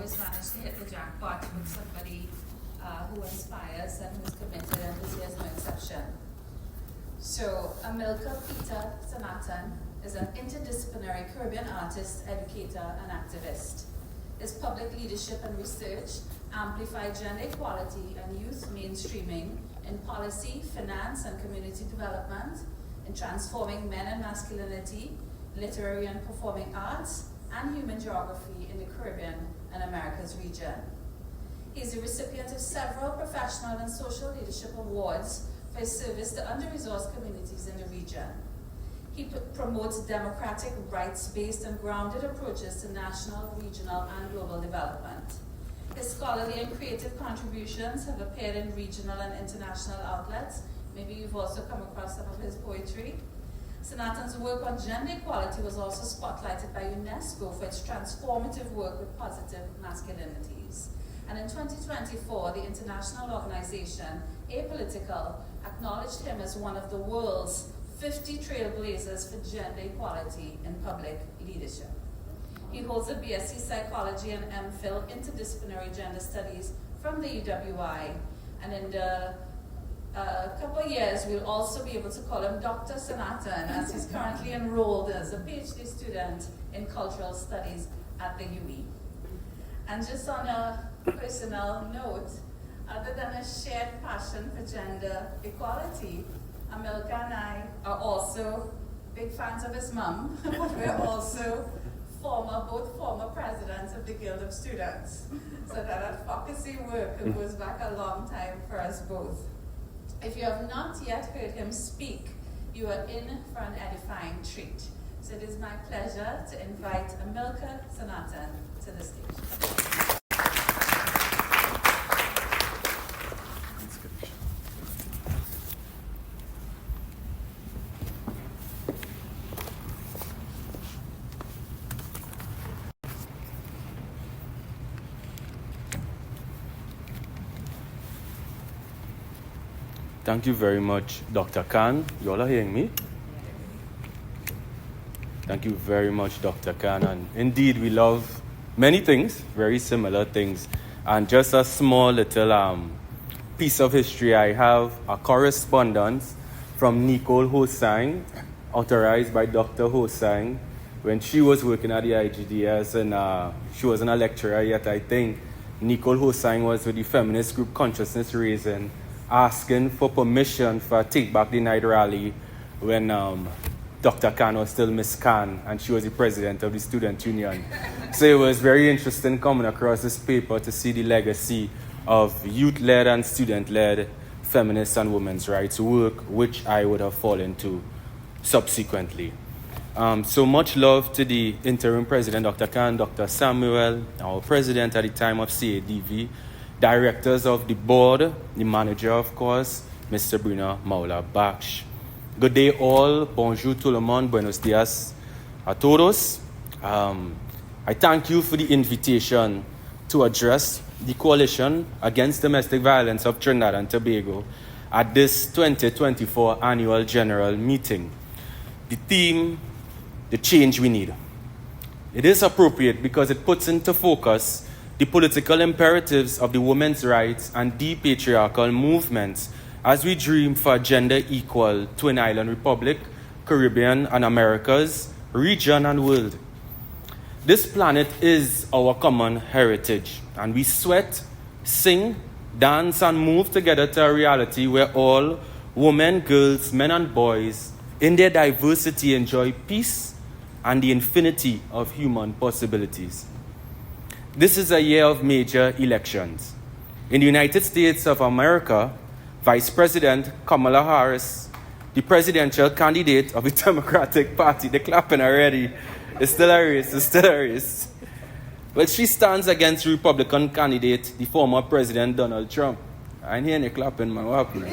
always manage to hit the jackpot with somebody who inspires and who's committed, and this year is no exception. So, Amilcar Peter Sanatan is an interdisciplinary Caribbean artist, educator, and activist. His public leadership and research amplify gender equality and youth mainstreaming in policy, finance, and community development, in transforming men and masculinity, literary and performing arts, and human geography in the Caribbean and Americas region. He is the recipient of several professional and social leadership awards for his service to under-resourced communities in the region. He promotes democratic, rights-based, and grounded approaches to national, regional, and global development. His scholarly and creative contributions have appeared in regional and international outlets. Maybe you've also come across some of his poetry. Sanatan's work on gender equality was also spotlighted by UNESCO for its transformative work with positive masculinities. And in 2024, the international organization, Apolitical, acknowledged him as one of the world's 50 trailblazers for gender equality in public leadership. He holds a BSc Psychology and MPhil Interdisciplinary Gender Studies from the UWI, and in the couple of years, we'll also be able to call him Dr. Sanatan, as he's currently enrolled as a PhD student in cultural studies at the UE. And just on a personal note, other than a shared passion for gender equality, Amilcar and I are also big fans of his mum, but we're also both former presidents of the Guild of Students. So that advocacy work goes back a long time for us both. If you have not yet heard him speak, you are in for an edifying treat. So it is my pleasure to invite Amilcar Sanatan to the stage. Thank you very much, Dr. Khan. You all are hearing me? Thank you very much, Dr. Khan. And indeed, we love many things, very similar things. And just a small little piece of history, I have a correspondence from Nicole Hosang, authorized by Dr. Hosang, when she was working at the IGDS, and she wasn't a lecturer yet, I think. Nicole Hosang was with the feminist group Consciousness Raising, asking for permission for Take Back the Night rally when Dr. Khan was still Miss Khan and she was the president of the student union. So it was very interesting coming across this paper to see the legacy of youth-led and student-led feminist and women's rights work, which I would have fallen to subsequently. So much love to the interim president, Dr. Khan, Dr. Samuel, our president at the time of CADV, directors of the board, the manager, of course, Mr. Brina Maula Baksh. Good day all, bonjour tout le monde, buenos dias a todos. I thank you for the invitation to address the Coalition Against Domestic Violence of Trinidad and Tobago at this 2024 annual general meeting. The theme, the change we need. It is appropriate because it puts into focus the political imperatives of the women's rights and de-patriarchal movements as we dream for a gender-equal Twin Island Republic, Caribbean and Americas, region and world. This planet is our common heritage, and we sweat, sing, dance and move together to a reality where all women, girls, men and boys in their diversity enjoy peace and the infinity of human possibilities. This is a year of major elections. In the United States of America, Vice President Kamala Harris, the presidential candidate of the Democratic Party, they're clapping already. It's still a race. Well, she stands against Republican candidate, the former President Donald Trump. I ain't hearing you clapping, man. What happened?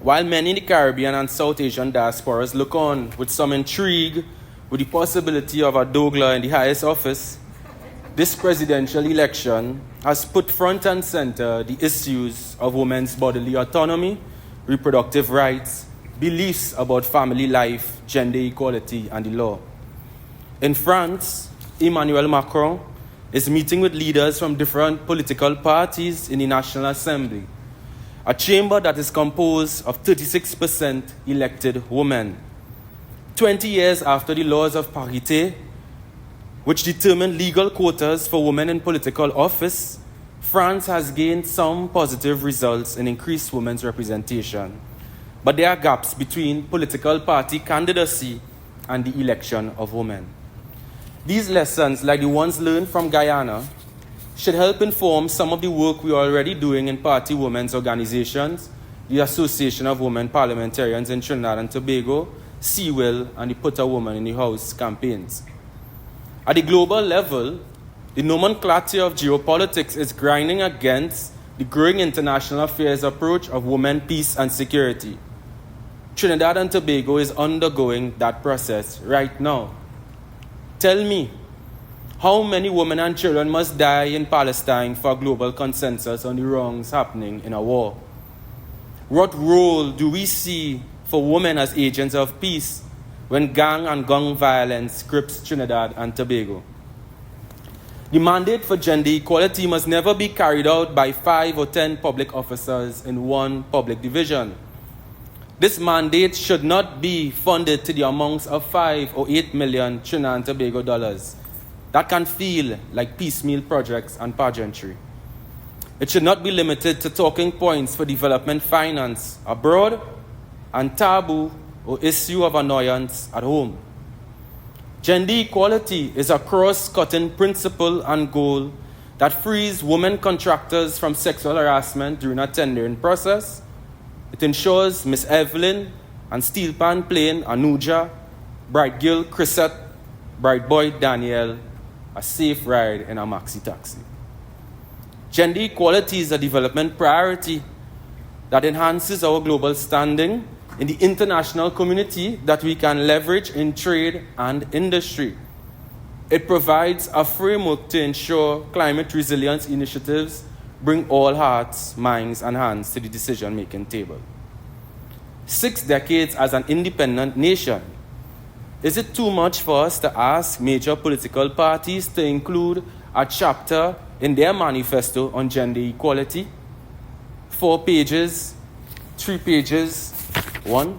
While many in the Caribbean and South Asian diasporas look on with some intrigue with the possibility of a Douglas in the highest office, this presidential election has put front and center the issues of women's bodily autonomy, reproductive rights, beliefs about family life, gender equality, and the law. In France, Emmanuel Macron is meeting with leaders from different political parties in the National Assembly, a chamber that is composed of 36% elected women. 20 years after the laws of parité, which determine legal quotas for women in political office, France has gained some positive results in increased women's representation. But there are gaps between political party candidacy and the election of women. These lessons, like the ones learned from Guyana, should help inform some of the work we are already doing in party women's organizations, the Association of Women Parliamentarians in Trinidad and Tobago, CWIL, and the Put a Woman in the House campaigns. At the global level, the nomenclature of geopolitics is grinding against the growing international affairs approach of women, peace, and security. Trinidad and Tobago is undergoing that process right now. Tell me, how many women and children must die in Palestine for a global consensus on the wrongs happening in a war? What role do we see for women as agents of peace when gang and gun violence grips Trinidad and Tobago? The mandate for gender equality must never be carried out by 5 or 10 public officers in one public division. This mandate should not be funded to the amounts of 5 or 8 million Trinidad and Tobago dollars. That can feel like piecemeal projects and pageantry. It should not be limited to talking points for development finance abroad and taboo or issue of annoyance at home. Gender equality is a cross-cutting principle and goal that frees women contractors from sexual harassment during a tendering process. It ensures Miss Evelyn and Steel Pan Plain Anuja, Bright Girl Chrisette, Bright Boy Daniel a safe ride in a maxi taxi. Gender equality is a development priority that enhances our global standing in the international community that we can leverage in trade and industry. It provides a framework to ensure climate resilience initiatives bring all hearts, minds, and hands to the decision-making table. 6 decades as an independent nation. Is it too much for us to ask major political parties to include a chapter in their manifesto on gender equality? 4 pages, 3 pages, 1.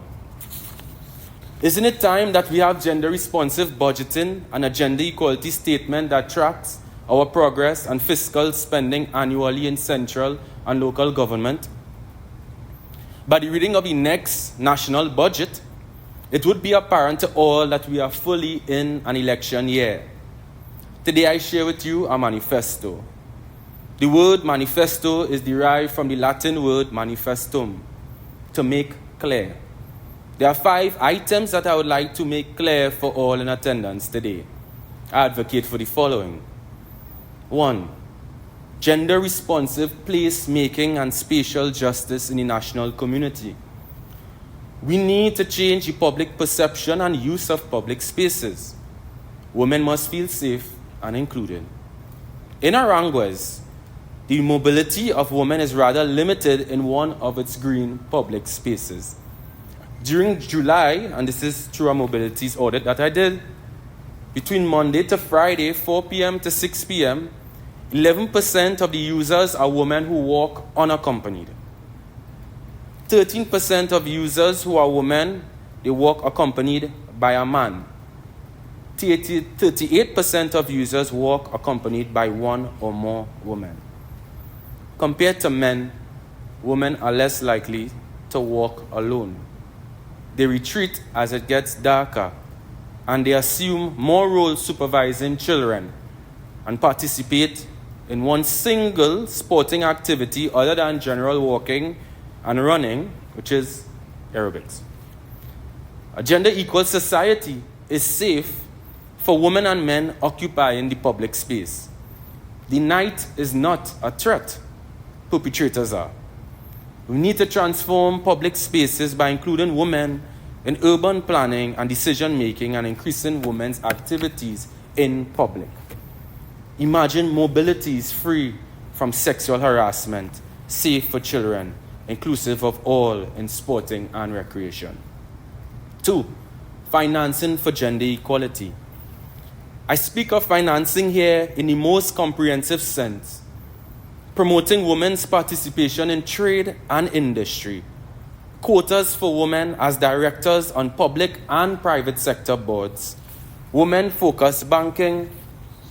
Isn't it time that we have gender-responsive budgeting and a gender equality statement that tracks our progress and fiscal spending annually in central and local government? By the reading of the next national budget, it would be apparent to all that we are fully in an election year. Today I share with you a manifesto. The word manifesto is derived from the Latin word manifestum, to make clear. There are 5 items that I would like to make clear for all in attendance today. I advocate for the following. 1. Gender-responsive place-making and spatial justice in the national community. We need to change the public perception and use of public spaces. Women must feel safe and included. In Aranguez, the mobility of women is rather limited in one of its green public spaces. During July, and this is through a mobilities audit that I did, between Monday to Friday, 4 p.m. to 6 p.m., 11% of the users are women who walk unaccompanied. 13% of users who are women, they walk accompanied by a man. 38% of users walk accompanied by one or more women. Compared to men, women are less likely to walk alone. They retreat as it gets darker, and they assume more roles supervising children and participate in one single sporting activity other than general walking and running, which is aerobics. A gender-equal society is safe for women and men occupying the public space. The night is not a threat. Perpetrators are. We need to transform public spaces by including women in urban planning and decision-making and increasing women's activities in public. Imagine mobilities free from sexual harassment, safe for children, inclusive of all in sporting and recreation. 2, financing for gender equality. I speak of financing here in the most comprehensive sense, promoting women's participation in trade and industry, quotas for women as directors on public and private sector boards, women-focused banking,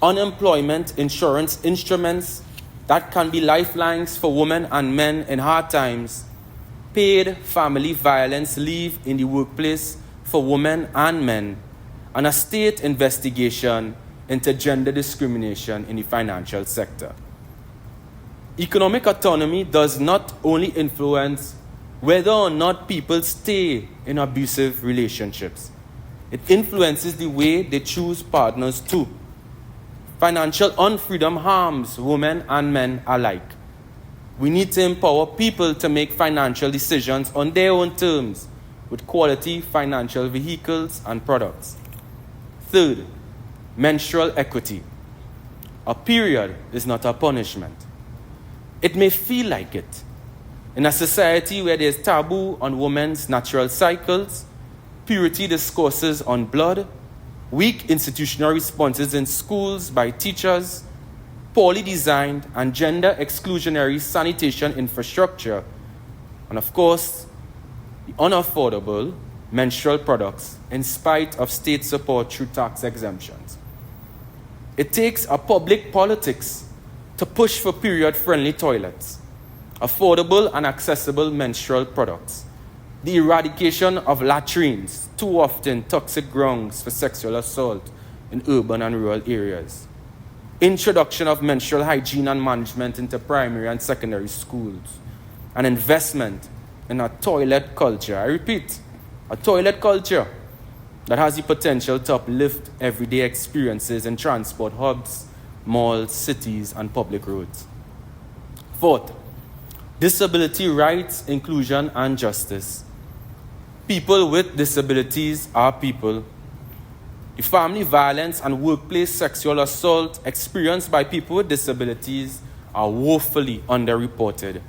unemployment insurance instruments that can be lifelines for women and men in hard times, paid family violence leave in the workplace for women and men, and a state investigation into gender discrimination in the financial sector. Economic autonomy does not only influence whether or not people stay in abusive relationships. It influences the way they choose partners too. Financial unfreedom harms women and men alike. We need to empower people to make financial decisions on their own terms with quality financial vehicles and products. Third, menstrual equity. A period is not a punishment. It may feel like it. In a society where there is taboo on women's natural cycles, purity discourses on blood, weak institutional responses in schools by teachers, poorly designed and gender exclusionary sanitation infrastructure, and of course, the unaffordable menstrual products in spite of state support through tax exemptions. It takes a public politics to push for period-friendly toilets, affordable and accessible menstrual products, the eradication of latrines, too often toxic grounds for sexual assault in urban and rural areas, introduction of menstrual hygiene and management into primary and secondary schools, and investment in a toilet culture. I repeat, a toilet culture that has the potential to uplift everyday experiences in transport hubs, malls, cities, and public roads. Fourth, disability rights, inclusion, and justice. People with disabilities are people. The family violence and workplace sexual assault experienced by people with disabilities are woefully underreported.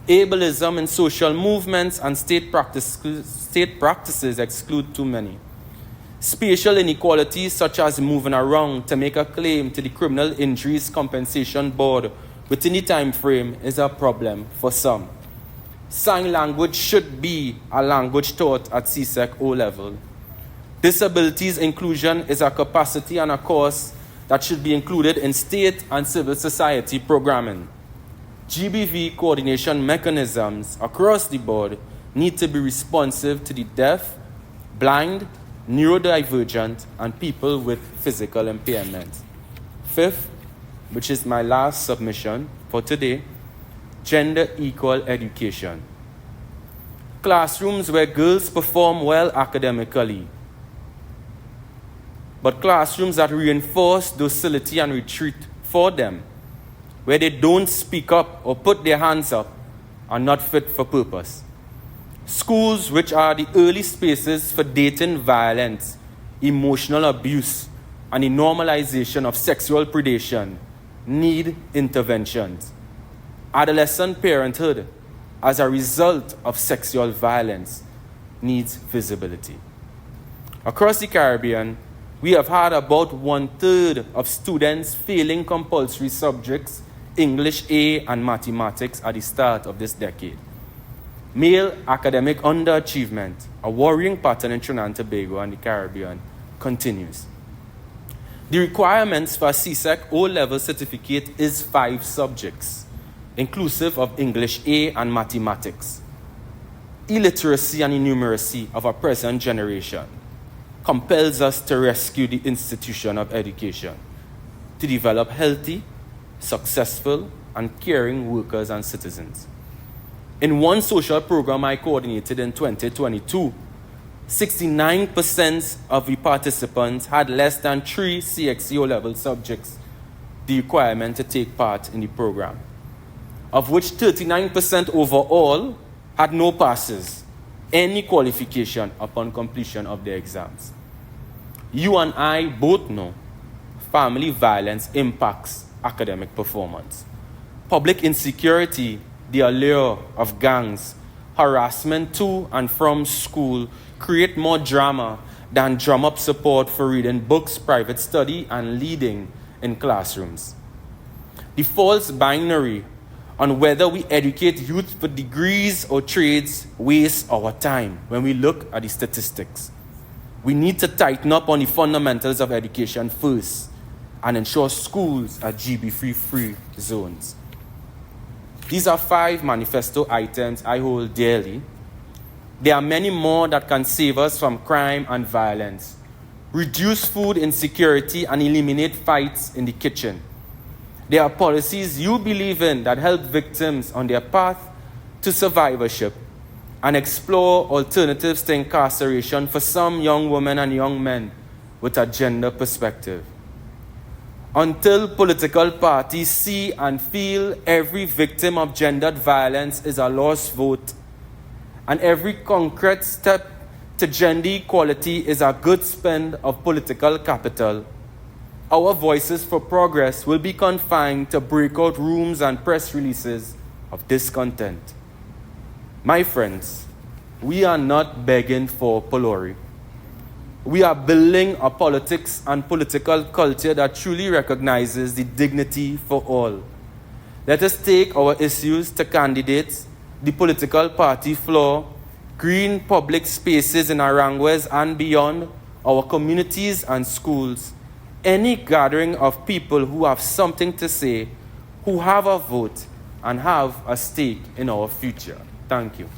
Ableism in social movements and state practices exclude too many. Spatial inequalities such as moving around to make a claim to the Criminal Injuries Compensation Board within the time frame is a problem for some. Sign language should be a language taught at CSEC O-level. Disabilities inclusion is a capacity and a course that should be included in state and civil society programming. GBV coordination mechanisms across the board need to be responsive to the deaf, blind, neurodivergent, and people with physical impairment. Fifth, which is my last submission for today, gender equal education. Classrooms where girls perform well academically, but classrooms that reinforce docility and retreat for them, where they don't speak up or put their hands up, are not fit for purpose. Schools which are the early spaces for dating violence, emotional abuse, and the normalization of sexual predation need interventions. Adolescent parenthood, as a result of sexual violence, needs visibility. Across the Caribbean, we have had about 1/3 of students failing compulsory subjects, English A and mathematics, at the start of this decade. Male academic underachievement, a worrying pattern in Trinidad and Tobago and the Caribbean, continues. The requirements for a CSEC O-level certificate is 5 subjects, inclusive of English A and mathematics. Illiteracy and innumeracy of our present generation compels us to rescue the institution of education, to develop healthy, successful, and caring workers and citizens. In one social program I coordinated in 2022, 69% of the participants had less than 3 CXE O-level subjects, the requirement to take part in the program, of which 39% overall had no passes, any qualification upon completion of their exams. You and I both know family violence impacts academic performance. Public insecurity, the allure of gangs, harassment to and from school create more drama than drum up support for reading books, private study, and leading in classrooms. The false binary on whether we educate youth for degrees or trades wastes our time when we look at the statistics. We need to tighten up on the fundamentals of education first and ensure schools are GB free zones. These are 5 manifesto items I hold dearly. There are many more that can save us from crime and violence, reduce food insecurity, and eliminate fights in the kitchen. There are policies you believe in that help victims on their path to survivorship and explore alternatives to incarceration for some young women and young men with a gender perspective. Until political parties see and feel every victim of gendered violence is a lost vote, and every concrete step to gender equality is a good spend of political capital, our voices for progress will be confined to breakout rooms and press releases of discontent. My friends, we are not begging for pylori. We are building a politics and political culture that truly recognizes the dignity for all. Let us take our issues to candidates, the political party floor, green public spaces in Aranguez and beyond, our communities and schools, any gathering of people who have something to say, who have a vote, and have a stake in our future. Thank you.